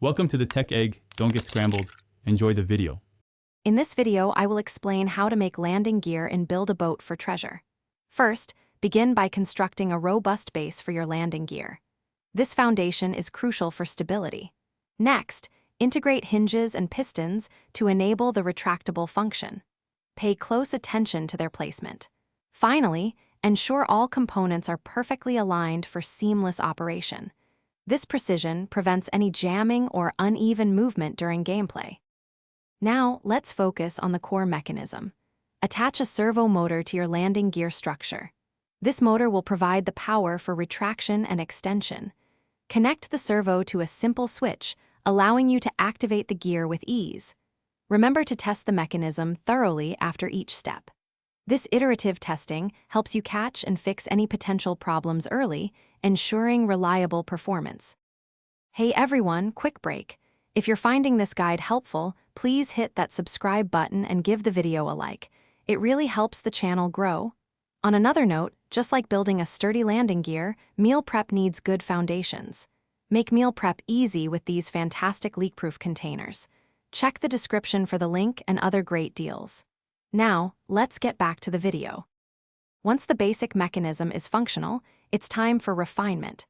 Welcome to the Tech Egg. Don't get scrambled. Enjoy the video. In this video, I will explain how to make landing gear and build a boat for treasure. First, begin by constructing a robust base for your landing gear. This foundation is crucial for stability. Next, integrate hinges and pistons to enable the retractable function. Pay close attention to their placement. Finally, ensure all components are perfectly aligned for seamless operation. This precision prevents any jamming or uneven movement during gameplay. Now, let's focus on the core mechanism. Attach a servo motor to your landing gear structure. This motor will provide the power for retraction and extension. Connect the servo to a simple switch, allowing you to activate the gear with ease. Remember to test the mechanism thoroughly after each step. This iterative testing helps you catch and fix any potential problems early, ensuring reliable performance. Hey everyone, quick break. If you're finding this guide helpful, please hit that subscribe button and give the video a like. It really helps the channel grow. On another note, just like building a sturdy landing gear, meal prep needs good foundations. Make meal prep easy with these fantastic leak-proof containers. Check the description for the link and other great deals. Now, let's get back to the video. Once the basic mechanism is functional, it's time for refinement.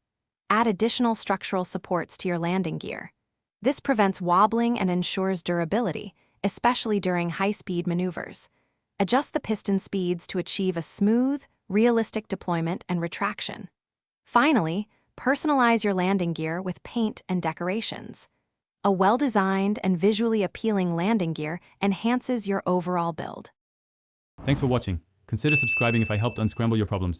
Add additional structural supports to your landing gear. This prevents wobbling and ensures durability, especially during high-speed maneuvers. Adjust the piston speeds to achieve a smooth, realistic deployment and retraction. Finally, personalize your landing gear with paint and decorations. A well-designed and visually appealing landing gear enhances your overall build. Thanks for watching. Consider subscribing if I helped unscramble your problems.